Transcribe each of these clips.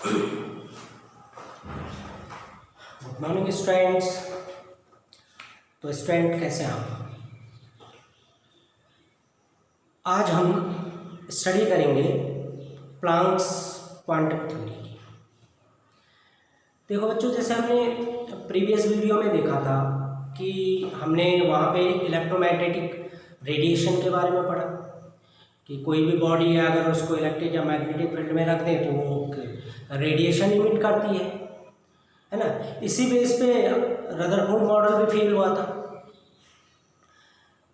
Good morning students. तो student कैसे हैं आप? आज हम स्टडी करेंगे प्लांक्स क्वांटम थ्योरी की। देखो बच्चों, जैसे हमने प्रीवियस वीडियो में देखा था कि हमने वहाँ पे इलेक्ट्रोमैग्नेटिक रेडिएशन के बारे में पढ़ा कि कोई भी बॉडी है, अगर उसको इलेक्ट्रिक या मैग्नेटिक फील्ड में रख दें तो वो रेडिएशन इमिट करती है ना। इसी बेस पे रदरफोर्ड मॉडल भी फेल हुआ था।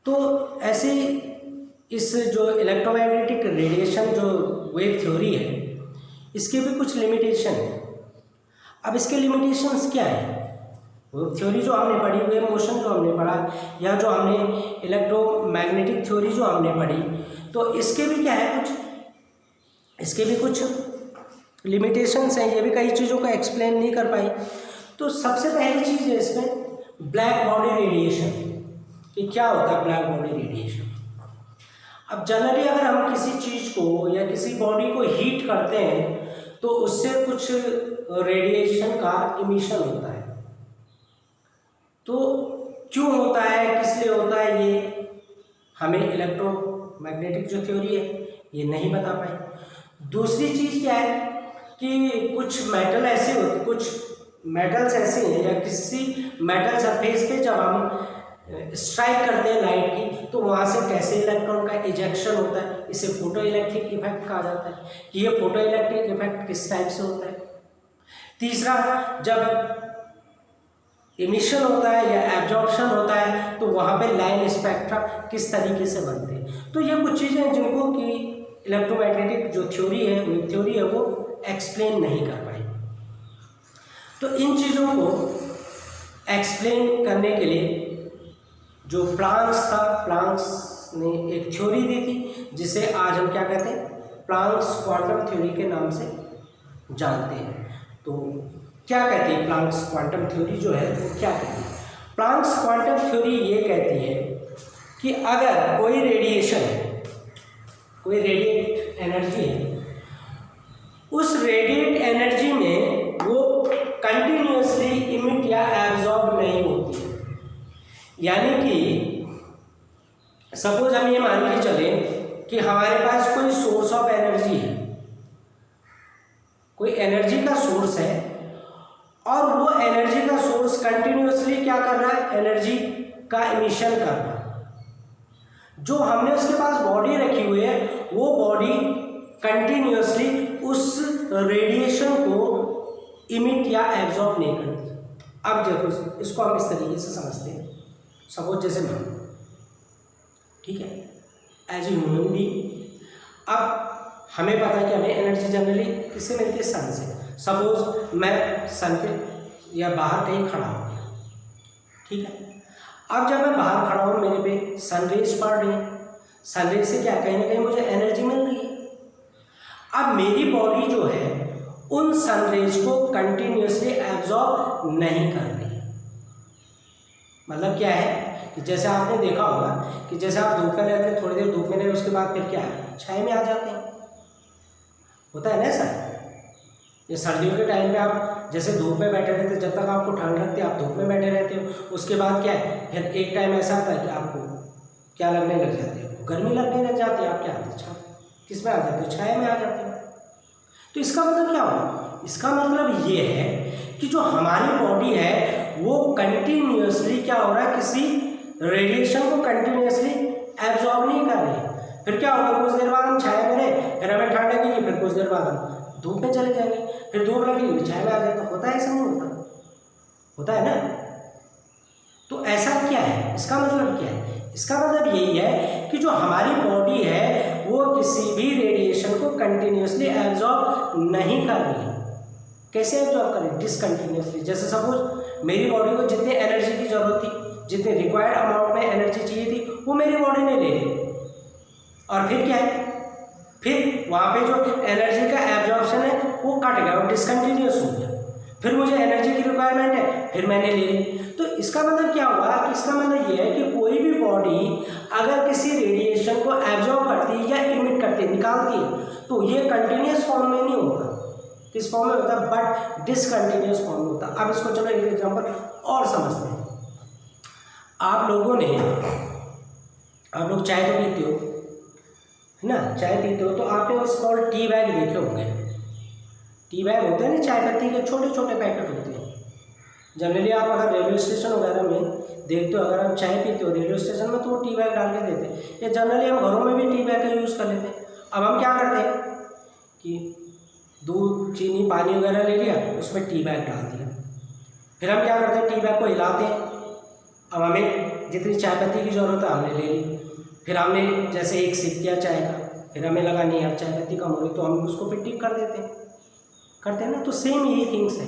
तो ऐसे इस जो इलेक्ट्रोमैग्नेटिक रेडिएशन जो वेव थ्योरी है, इसके भी कुछ लिमिटेशन है। अब इसके लिमिटेशंस क्या है? वेव थ्योरी जो हमने पढ़ी, वेव मोशन जो हमने पढ़ा, या जो हमने इलेक्ट्रोमैग्नेटिक थ्योरी जो हमने पढ़ी, तो इसके भी क्या है, इसके भी कुछ लिमिटेशंस हैं। ये भी कई चीज़ों को एक्सप्लेन नहीं कर पाई। तो सबसे पहली चीज़ है इसमें ब्लैक बॉडी रेडिएशन, कि क्या होता है ब्लैक बॉडी रेडिएशन। अब जनरली अगर हम किसी चीज़ को या किसी बॉडी को हीट करते हैं तो उससे कुछ रेडिएशन का इमिशन होता है। तो क्यों होता है, किस लिए होता है, ये हमें इलेक्ट्रोमैग्नेटिक जो थ्योरी है ये नहीं बता पाई। दूसरी चीज़ क्या है कि कुछ मेटल ऐसे होते, कुछ मेटल्स ऐसे हैं, या किसी मेटल सरफेस पे जब हम स्ट्राइक करते हैं लाइट की, तो वहाँ से कैसे इलेक्ट्रॉन का इजेक्शन होता है, इसे फोटो इलेक्ट्रिक इफेक्ट कहा जाता है कि ये फोटो इलेक्ट्रिक इफेक्ट किस टाइप से होता है। तीसरा, जब इमिशन होता है या एब्जॉर्प्शन होता है तो वहाँ पे लाइन स्पेक्ट्रा किस तरीके से बनते हैं। तो ये कुछ चीज़ें हैं जिनको कि इलेक्ट्रोमैग्नेटिक जो थ्योरी है, वेव थ्योरी है, वो एक्सप्लेन नहीं कर पाई। तो इन चीज़ों को एक्सप्लेन करने के लिए जो प्लांक्स था, प्लांक्स ने एक थ्योरी दी थी जिसे आज हम क्या कहते हैं, प्लांक्स क्वांटम थ्योरी के नाम से जानते हैं। तो क्या कहती है प्लांक्स क्वांटम थ्योरी जो है वो क्या कहती है? प्लांक्स क्वांटम थ्योरी ये कहती है कि अगर कोई रेडिएशन है, कोई रेडिएट एनर्जी है, उस रेडिएट एनर्जी में वो कंटिन्यूअसली इमिट या एब्जॉर्ब नहीं होती है। यानी कि सपोज हम ये मान के चले कि हमारे पास कोई सोर्स ऑफ एनर्जी है, कोई एनर्जी का सोर्स है, और वो एनर्जी का सोर्स कंटिन्यूअसली क्या कर रहा है, एनर्जी का इमिशन कर रहा है। जो हमने उसके पास बॉडी रखी हुई है, वो बॉडी कंटिन्यूअसली उस रेडिएशन को इमिट या एब्जॉर्ब नहीं करती। अब देखो, इसको हम इस तरीके से समझते हैं। सपोज जैसे मैं, ठीक है, एज ए ह्यूमन बीइंग, अब हमें पता है कि हमें एनर्जी जनरली किससे मिलती है, सन से। सपोज मैं सन पे या बाहर कहीं खड़ा हो गया, ठीक है। अब जब मैं बाहर खड़ा हूँ, मेरे पे सन रेज पड़ रही है, सन रेज से क्या कहीं ना कहीं मुझे एनर्जी मिल रही है। अब मेरी बॉडी जो है उन सन रेज को कंटिन्यूअसली एब्जॉर्ब नहीं कर रही है। मतलब क्या है कि जैसे आपने देखा होगा कि जैसे आप धूप में रहते हैं, थोड़ी देर धूप में रहे, उसके बाद फिर क्या है, छाया में आ जाते हैं, होता है ना ऐसा। ये सर्दियों के टाइम पे आप जैसे धूप में बैठे रहते, जब तक आपको ठंड लगती है आप धूप में बैठे रहते हो, उसके बाद क्या है, फिर एक टाइम ऐसा आता है कि आपको क्या लगने लग जाती है, गर्मी लगने लग जाती है, आप क्या आते हैं, किस में आ जाते हो, छाया में आ जाते हो। तो इसका मतलब क्या हुआ? इसका मतलब ये है कि जो हमारी बॉडी है वो कंटिन्यूअसली क्या हो रहा है, किसी रेडिएशन को कंटिन्यूअसली एब्जॉर्ब नहीं कर रही है। फिर क्या होगा, कुछ देर बाद हम छाया में रहे, फिर हमें ठंड लगेगी, फिर कुछ देर बाद हम धूप में चले जाएंगे, फिर धूप लगेगी, फिर छाया में आ जाएगा। होता है ऐसा, नहीं होता? होता है ना। तो ऐसा क्या है, इसका मतलब क्या है? इसका मतलब यही है कि जो हमारी बॉडी है वो किसी भी रेडिएशन को कंटिन्यूअसली एब्जॉर्ब नहीं कर रही है। कैसे एब्जॉर्ब करें? डिसकंटिन्यूअसली। जैसे सपोज मेरी बॉडी को जितनी एनर्जी की जरूरत थी, जितनी रिक्वायर्ड अमाउंट में एनर्जी चाहिए थी, वो मेरी बॉडी ने ले ली, और फिर क्या है, फिर वहाँ पे जो एनर्जी का एब्जॉर्प्शन है वो कट गया, वो डिसकंटिन्यूअस हो गया। फिर मुझे एनर्जी की रिक्वायरमेंट है, फिर मैंने ले ली। तो इसका मतलब क्या हुआ कि इसका मतलब ये है कि कोई भी बॉडी अगर किसी रेडिएशन को एब्जॉर्ब करती है या इमिट करती है, निकालती है, तो ये कंटिन्यूअस फॉर्म में नहीं होता, किस फॉर्म में होता है, बट डिसकंटिन्यूस फॉर्म में होता है। अब इसको चलो एक एग्जांपल और समझते हैं। आप लोग चाय तो पीते हो, है ना, चाय पीते हो तो आपने वो स्मॉल टी बैग देखे होंगे। टी बैग होते हैं ना, चाय पत्ती के छोटे छोटे पैकेट होते हैं। जनरली आप अगर रेलवे स्टेशन वगैरह में देखते हो, अगर आप चाय पीते हो रेलवे स्टेशन में तो वो टी बैग डाल के देते हैं, या जनरली हम घरों में भी टी बैग का यूज़ कर लेते हैं। अब हम क्या करते हैं कि दूध, चीनी, पानी वगैरह ले लिया, उसमें टी बैग डाल दिया, फिर हम क्या करते हैं, टी बैग को हिलाते हैं। अब हमें जितनी चाय पत्ती की ज़रूरत है हमने ले ली, फिर हमने जैसे एक सिप किया चाय का, फिर हमें लगा नहीं यार चाय पत्ती कम हो रही, तो हम उसको फिर टिप कर देते हैं ना। तो सेम यही थिंग्स है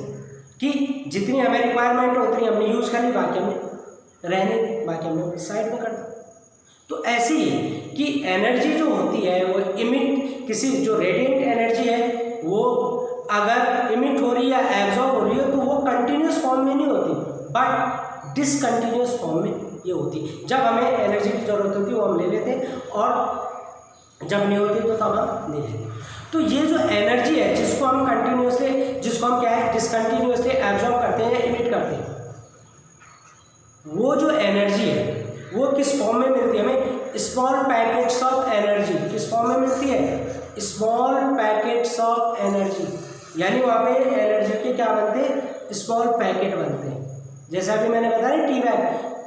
कि जितनी हमें रिक्वायरमेंट हो उतनी हमने यूज़ कर ली, बाकी हमने रहने दी, बाकी हमने साइड में कर दी। तो ऐसे ही कि एनर्जी जो होती है वो इमिट, किसी जो रेडिएंट एनर्जी है वो अगर इमिट हो रही है या एब्जॉर्ब हो रही है तो वो कंटिन्यूस फॉर्म में नहीं होती, बट डिसकंटिन्यूस फॉर्म में ये होती। जब हमें एनर्जी की ज़रूरत होती है वो हम ले लेते हैं, और जब नहीं होती तो तब हम नहीं लेते। तो ये जो एनर्जी है जिसको हम कंटिन्यूसली, जिसको हम क्या है डिसकंटिन्यूसली एब्जॉर्ब करते हैं या इमिट करते हैं, वो जो एनर्जी है वो किस फॉर्म में मिलती है हमें, स्मॉल पैकेट्स ऑफ एनर्जी। किस फॉर्म में मिलती है, स्मॉल पैकेट्स ऑफ एनर्जी। यानी वहाँ पे एनर्जी के क्या बनते हैं, स्मॉल पैकेट बनते हैं। जैसे अभी मैंने बताया tea bag,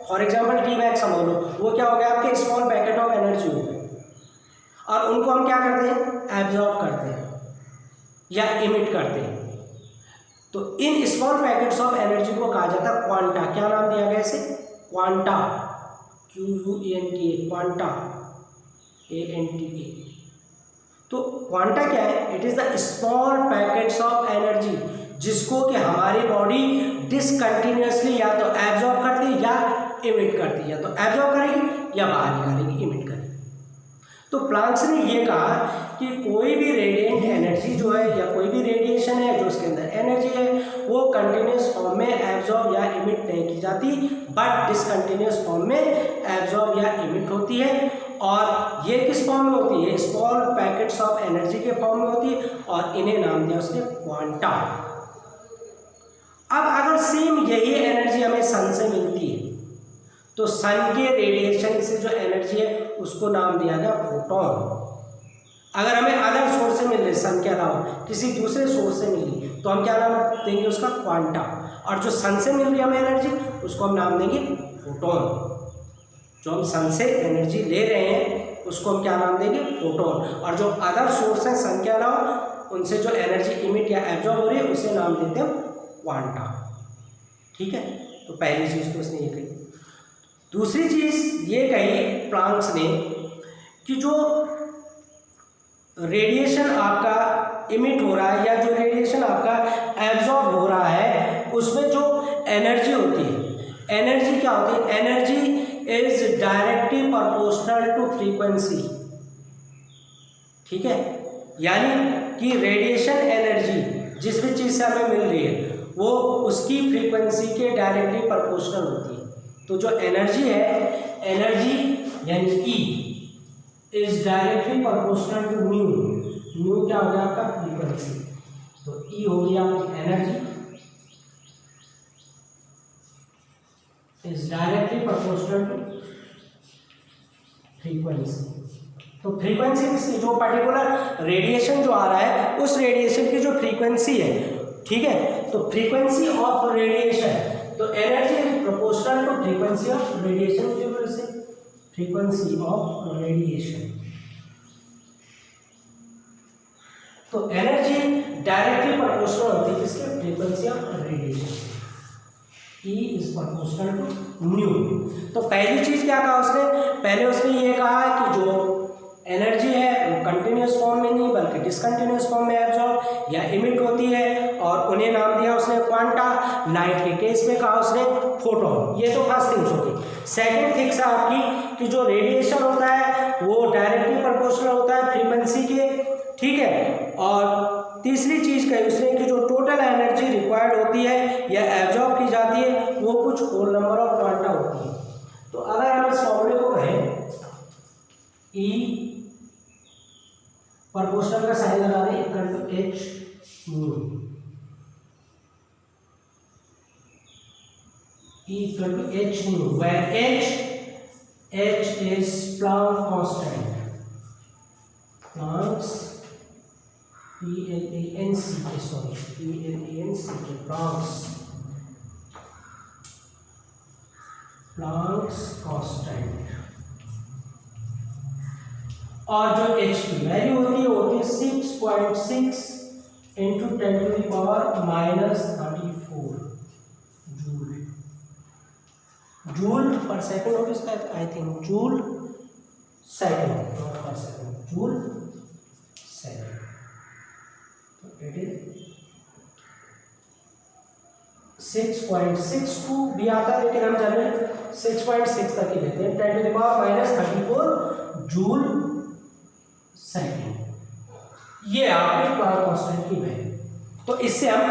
for example tea bag समझ लो, वो क्या हो गया आपके स्मॉल पैकेट ऑफ एनर्जी हो गए, और उनको हम क्या करते हैं, एब्जॉर्ब करते हैं या इमिट करते हैं। तो in small packets of energy को कहा जाता है क्वांटा। क्या नाम दिया गया इसे, क्वांटा, QUANTA, क्वांटा, ANTA। तो क्वांटा क्या है, it is the small packets of energy जिसको कि हमारी बॉडी डिसकंटिन्यूसली या तो एब्जॉर्ब करती है या इमिट करती है, या तो एब्जॉर्ब करेगी या बाहर निकालेगी, इमिट करेगी। तो प्लांक्स ने ये कहा कि कोई भी रेडिएंट एनर्जी जो है या कोई भी रेडिएशन है जो उसके अंदर एनर्जी है वो कंटिन्यूस फॉर्म में एब्जॉर्ब या इमिट नहीं की जाती, बट डिसकंटिन्यूस फॉर्म में एब्जॉर्ब या इमिट होती है। और ये किस फॉर्म में होती है, स्मॉल पैकेट्स ऑफ एनर्जी के फॉर्म में होती है, और इन्हें नाम दिया उसने क्वांटा। अब अगर सेम यही एनर्जी हमें सन से मिलती है तो सन के रेडिएशन से जो एनर्जी है उसको नाम दिया गया फोटोन। अगर हमें अदर सोर्स से मिल रही, सन के अलावा किसी दूसरे सोर्स से मिली, तो हम क्या नाम देंगे उसका, क्वांटा। और जो सन से मिल रही है हमें एनर्जी उसको हम नाम देंगे फोटोन। जो हम सन से एनर्जी ले रहे हैं उसको हम क्या नाम देंगे, फोटोन। और जो अदर सोर्स हैं सन के अलावा उनसे जो एनर्जी इमिट या एब्जॉर्ब हो रही है उसे नाम देते हैं क्वांटा। ठीक है, तो पहली चीज़ तो उसने ये कही। दूसरी चीज़ ये कही प्लांक्स ने कि जो रेडिएशन आपका इमिट हो रहा है या जो रेडिएशन आपका एब्जॉर्ब हो रहा है उसमें जो एनर्जी होती है, एनर्जी क्या होती है, energy is directly proportional to frequency. ठीक है, यानी कि रेडिएशन एनर्जी जिस भी चीज़ से हमें मिल रही है वो उसकी फ्रीक्वेंसी के डायरेक्टली प्रोपोर्शनल होती है। तो जो एनर्जी है, एनर्जी यानी E is directly proportional to nu. Nu क्या हो गया आपका, फ्रीक्वेंसी। तो E हो गया आपकी energy is directly proportional to frequency. तो फ्रीक्वेंसी किसकी, जो पर्टिकुलर रेडिएशन जो आ रहा है उस रेडिएशन की जो फ्रीक्वेंसी है, ठीक है, तो फ्रीक्वेंसी ऑफ रेडिएशन, तो energy is proportional to frequency of radiation की वजह से, फ्रीक्वेंसी ऑफ रेडिएशन। तो एनर्जी डायरेक्टली प्रोपोर्शनल होती है किसके, frequency of radiation. E is proportional to nu. तो पहली चीज क्या कहा उसने, पहले उसने ये कहा कि जो एनर्जी है वो कंटिन्यूस फॉर्म में नहीं बल्कि डिसकंटिन्यूस फॉर्म में एब्जॉर्ब या इमिट होती है, और उन्हें नाम दिया उसने क्वांटा। लाइट के केस में कहा उसने फोटोन। ये तो फर्स्ट थिंग्स होगी। सेकंड थिंग्स है आपकी कि जो रेडिएशन होता है वो डायरेक्टली प्रोपोर्शनल होता है फ्रीक्वेंसी के, ठीक है। और तीसरी चीज़ कही उसने कि जो टोटल एनर्जी रिक्वायर्ड होती है या एब्जॉर्ब की जाती है वो कुछ होल नंबर ऑफ क्वांटा होती है। तो अगर हम इस फॉर्मूले को कहें, E प्रोपोर्शनल का साइन लगा रहे हैं equal to H equal to h nu, where h is Planck constant. Planck's Planck's constant। और जो h की वैल्यू होती है 6.6 इंटू 10⁻³ जूल पर सेकंड होगी इसका, I think joule second, not पर सेकंड, जूल सेकंड। तो इट इज 6.62 भी आता है, लेकिन हम जनरली 6.6 तक ही लेते हैं। 10⁻³ जूल सेकंड, ये आपके प्लांक कांस्टेंट की वैल्यू। तो इससे हम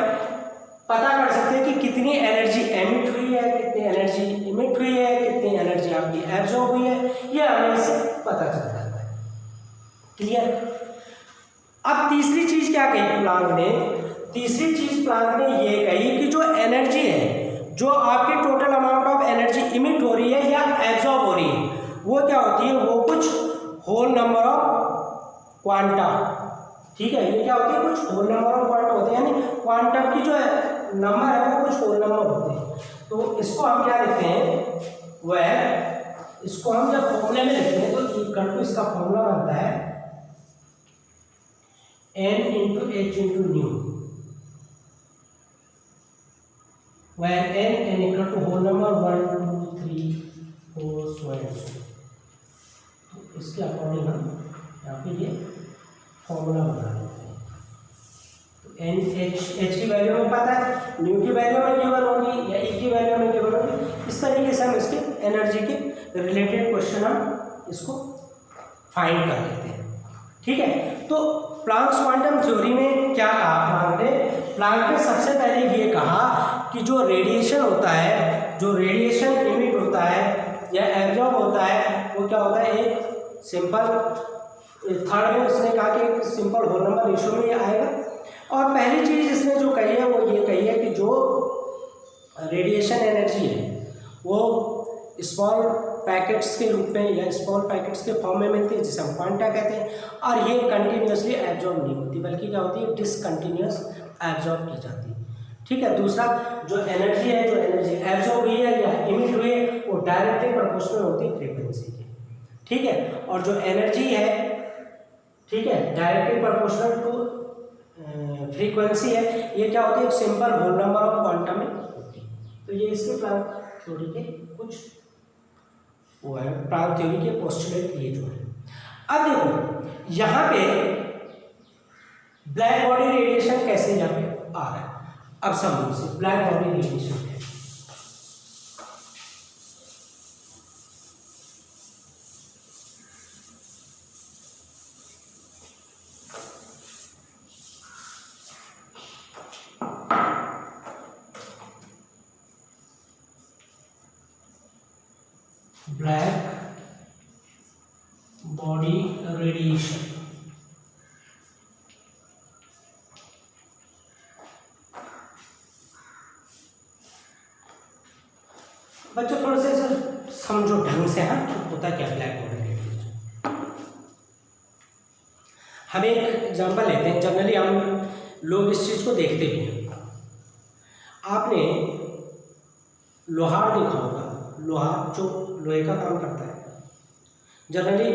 पता कर सकते हैं कि कितनी एनर्जी एमिट हुई है, कितनी एनर्जी इमिट हुई है, कितनी एनर्जी आपकी एब्जॉर्ब हुई है, ये हमें इससे पता चल जाता है। क्लियर। अब तीसरी चीज क्या कही प्लांक ने? तीसरी चीज प्लांक ने ये कही कि जो एनर्जी है, जो आपकी total amount of energy emit हो रही है या एब्जॉर्ब हो रही है, वो क्या होती है? वो कुछ होल नंबर ऑफ क्वांटा। ठीक है, ये क्या होती है? कुछ होल नंबर ऑफ क्वांटा होते हैं, यानी क्वांटम की जो नंबर है वो कुछ होल नंबर होते हैं। तो इसको हम क्या लिखते हैं? वह इसको हम जब फॉर्मूले में लिखते हैं तो इक्वल टू इसका फॉर्मूला बनता है n into H into nu, where n equal to whole number 1 2 3 4 so and so। तो इसके अकॉर्डिंग हम यहाँ पे ये फॉर्मूला बना लेते हैं। तो एन एच की वैल्यू हमें पता है, न्यू की वैल्यू में गिवन होगी या ई की वैल्यू में गिवन होगी। इस तरीके से हम इसके एनर्जी के रिलेटेड क्वेश्चन हम इसको फाइंड कर लेते हैं। ठीक है, तो प्लांक्स क्वांटम थ्योरी में क्या कहा प्लांक ने? प्लांक ने सबसे पहले ये कहा कि जो रेडिएशन होता है, जो रेडिएशन इमिट होता है या एब्जॉर्ब होता है, वो क्या होता है? एक सिंपल, थर्ड में उसने कहा कि सिंपल होल नंबर रेशियो में ये आएगा। और पहली चीज इसने जो कही है वो ये कही है कि जो रेडिएशन एनर्जी है वो स्मॉल पैकेट्स के रूप में या स्मॉल पैकेट्स के फॉर्म में मिलती है, जिसे हम क्वांटा कहते हैं। और ये कंटिन्यूसली एब्जॉर्ब नहीं होती, बल्कि क्या होती है? डिसकंटिन्यूस एब्जॉर्ब की जाती है। ठीक है। दूसरा, जो एनर्जी है, जो एनर्जी एब्जॉर्ब हुई है या इमिट हुई है, वो डायरेक्टली प्रोपोर्शनल होती है फ्रीक्वेंसी के। ठीक है। और जो एनर्जी है, ठीक है, डायरेक्टली प्रोपोर्शनल टू फ्रीक्वेंसी है, ये क्या होती है? एक simple whole number of quantum में होती है। तो ये इसके प्लांक थ्योरी के कुछ वो है, प्लांक थ्योरी के पोस्टुलेट ये जो है। अब देखो यहाँ पे ब्लैक बॉडी रेडिएशन कैसे यहाँ पे आ रहा है, अब समझो इसे। ब्लैक बॉडी रेडिएशन है, ब्लैक बॉडी रेडिएशन। बच्चों थोड़ा सा समझो ढंग से, हाँ, होता क्या ब्लैक बॉडी रेडिएशन। हम एक एग्जांपल लेते हैं, जनरली हम लोग इस चीज को देखते भी हैं। आपने लोहार देखा होगा, लोहार जो लोहे का काम करता है। जनरली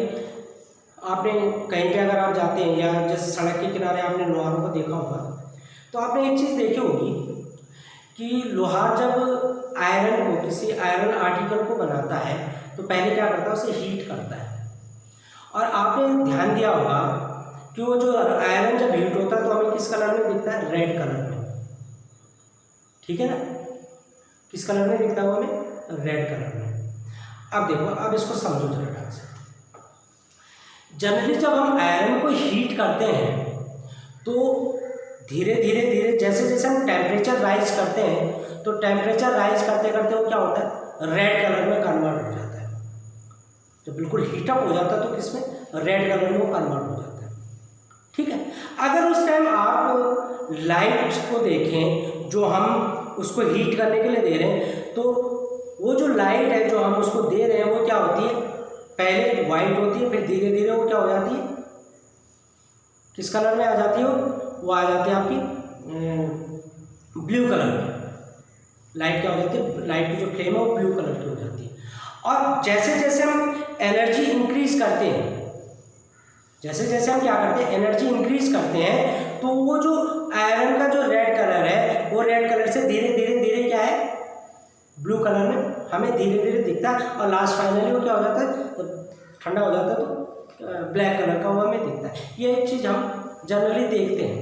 आपने कहीं पे अगर आप जाते हैं या जैसे सड़क के किनारे आपने लोहारों को देखा होगा, तो आपने एक चीज़ देखी होगी कि लोहार जब आयरन को, किसी आयरन आर्टिकल को बनाता है, तो पहले क्या करता है? उसे हीट करता है। और आपने ध्यान दिया होगा कि वो जो आयरन जब हीट होता है तो हमें किस कलर में दिखता है? रेड कलर में। ठीक है ना? किस कलर में दिखता है वो हमें? रेड कलर में। अब देखो, अब इसको समझो जरा ढंग से। जनरली जब हम आयरन को हीट करते हैं तो धीरे धीरे धीरे जैसे जैसे हम टेम्परेचर राइज करते हैं, तो टेम्परेचर राइज करते करते वो क्या होता है? रेड कलर में कन्वर्ट हो जाता है। जब बिल्कुल हीटअप हो जाता है तो किसमें? रेड कलर में वो कन्वर्ट हो जाता है। ठीक है। अगर उस टाइम आप लाइट को देखें जो हम उसको हीट करने के लिए दे रहे हैं, तो वो जो लाइट है जो हम उसको दे रहे हैं वो क्या होती है, पहले वाइट होती है, फिर धीरे धीरे वो क्या हो जाती है, किस कलर में आ जाती है, वो आ जाती है आपकी ब्लू कलर में। लाइट क्या हो जाती है, लाइट की जो फ्लेम है वो ब्लू कलर की हो जाती है। और जैसे जैसे हम एनर्जी इंक्रीज करते हैं, जैसे जैसे हम क्या करते हैं, एनर्जी इंक्रीज करते हैं, तो वो जो आयरन का जो रेड कलर है वो रेड कलर से धीरे धीरे धीरे क्या है, ब्लू कलर में हमें धीरे धीरे दिखता है। और लास्ट फाइनली वो क्या हो जाता है, जब ठंडा हो जाता है तो ब्लैक कलर का वो हमें दिखता है। ये एक चीज़ हम जनरली देखते हैं।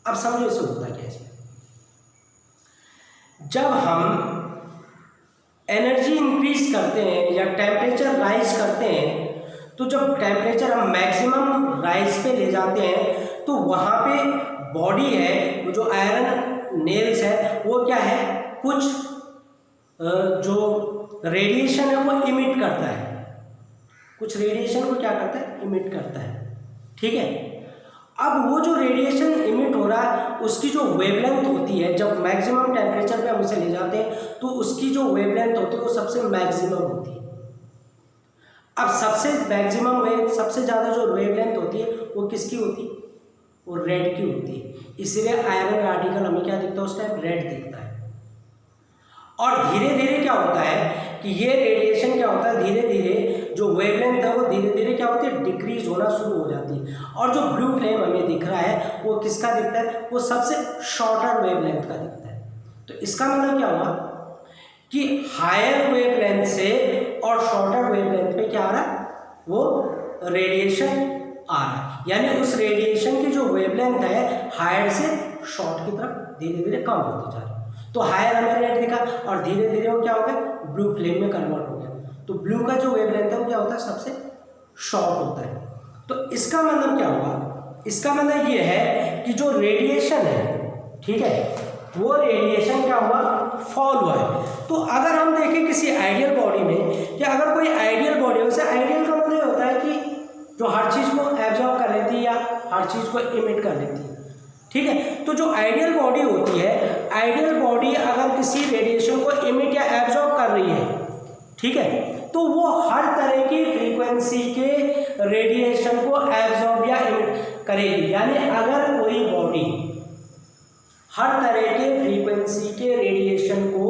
अब समझो इसे होता क्या है। जब हम एनर्जी इंक्रीज करते हैं या टेम्परेचर राइज करते हैं, तो जब टेम्परेचर हम मैक्सिमम राइज पे ले जाते हैं तो वहाँ पे बॉडी है, वो जो आयरन नेल्स है वो क्या है, कुछ जो रेडिएशन है वो इमिट करता है, कुछ रेडिएशन को क्या करता है, इमिट करता है। ठीक है, अब वो जो रेडिएशन इमिट हो रहा है उसकी जो वेवलेंथ होती है, जब मैक्सिमम टेम्परेचर पे हम उसे ले जाते हैं तो उसकी जो वेवलेंथ होती है वो सबसे मैक्सिमम होती है। अब सबसे मैक्सिमम सबसे ज़्यादा जो वेवलेंथ होती है वो किसकी होती है, वो रेड की होती है। इसीलिए आयरन आर्टिकल हमें क्या दिखता है, उस टाइम रेड दिखता है। और धीरे धीरे क्या होता है कि ये रेडिएशन क्या होता है, धीरे धीरे जो वेवलेंथ है वो धीरे धीरे क्या होती है, डिक्रीज होना शुरू हो जाती है। और जो ब्लू फ्लेम हमें दिख रहा है वो किसका दिखता है, वो सबसे शॉर्टर वेवलेंथ का दिखता है। तो इसका मतलब क्या हुआ कि हायर वेवलेंथ से और शॉर्टर वेवलेंथ पे क्या आ रहा है, वो रेडिएशन आ रहा है। यानी उस रेडिएशन की जो वेवलेंथ है हायर से शॉर्ट की तरफ धीरे धीरे कम होती जा रही है। तो हायर हमें रेड दिखा और धीरे धीरे वो क्या हो गया, ब्लू फ्लेम में कन्वर्ट हो गया। तो ब्लू का जो वेवलेंथ है वो क्या होता है, सबसे शॉर्ट होता है। तो इसका मतलब क्या हुआ, इसका मतलब ये है कि जो रेडिएशन है, ठीक है, वो रेडिएशन क्या हुआ, फॉल हुआ है। तो अगर हम देखें किसी आइडियल बॉडी में कि अगर कोई आइडियल बॉडी हो, उसे आइडियल का मतलब होता है कि जो हर चीज़ को एब्जॉर्ब कर लेती है या हर चीज़ को इमिट कर लेती है। ठीक है, तो जो आइडियल बॉडी होती है, आइडियल बॉडी अगर किसी रेडिएशन को इमिट या एब्जॉर्ब कर रही है, ठीक है, तो वो हर तरह की फ्रीक्वेंसी के रेडिएशन को एब्जॉर्ब या इमिट करेगी। यानी अगर कोई बॉडी हर तरह के फ्रीक्वेंसी के रेडिएशन को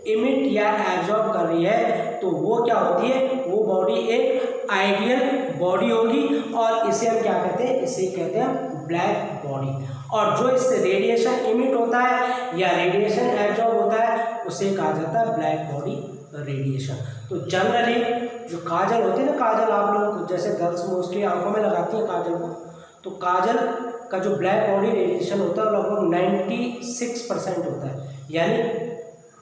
इमिट या एब्जॉर्ब कर रही है तो वो क्या होती है, वो बॉडी एक आइडियल बॉडी होगी। और इसे हम क्या कहते हैं, इसे कहते हैं ब्लैक बॉडी। और जो इससे रेडिएशन इमिट होता है या रेडिएशन एब्जॉर्ब होता है उसे कहा जाता है ब्लैक बॉडी रेडिएशन। तो जनरली जो काजल होती है ना, काजल आप लोग जैसे गर्ल्स मोस्टली आंखों में लगाती हैं काजल को, तो काजल का जो ब्लैक बॉडी रेडिएशन होता है लगभग 96% होता है। यानी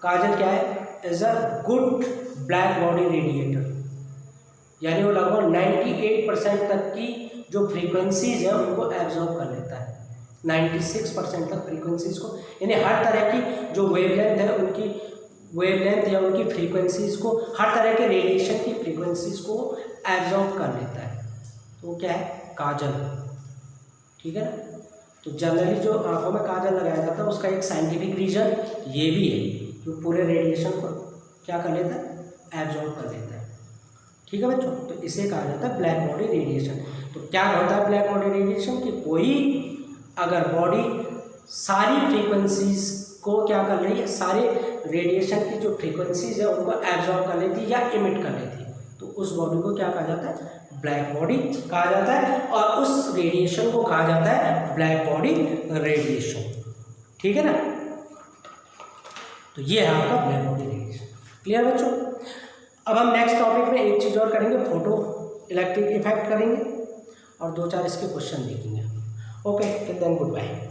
काजल क्या है, is a good black body radiator. यानी वो लगभग 98% तक की जो फ्रीक्वेंसीज है उनको एब्जॉर्ब कर लेता है, 96% तक फ्रीक्वेंसीज को। यानी हर तरह की जो वेवलेंथ है उनकी वेवलेंथ या उनकी फ्रीक्वेंसीज को, हर तरह के रेडिएशन की फ्रीक्वेंसीज को एब्जॉर्ब कर लेता है। तो क्या है, काजल। ठीक है ना। तो जनरली जो आंखों में काजल लगाया जाता है उसका एक साइंटिफिक रीजन ये भी है कि पूरे रेडिएशन को क्या कर लेता है, एब्जॉर्ब कर लेता है। ठीक है बच्चों, तो इसे कहा जाता है ब्लैक बॉडी रेडिएशन। तो क्या होता है ब्लैक बॉडी रेडिएशन कि कोई अगर बॉडी सारी फ्रीक्वेंसीज को क्या कर रही है, सारे रेडिएशन की जो फ्रीक्वेंसीज है उनको एब्जॉर्ब कर लेती है या इमिट कर लेती है, तो उस बॉडी को क्या कहा जाता है, ब्लैक बॉडी कहा जाता है। और उस रेडिएशन को कहा जाता है ब्लैक बॉडी रेडिएशन। ठीक है ना। तो ये है आपका ब्लैक बॉडी रेडिएशन। क्लियर बच्चों। अब हम नेक्स्ट टॉपिक में एक चीज़ और करेंगे, फोटो इलेक्ट्रिक इफेक्ट करेंगे और 2-4 इसके क्वेश्चन देखेंगे। Okay, then good bye.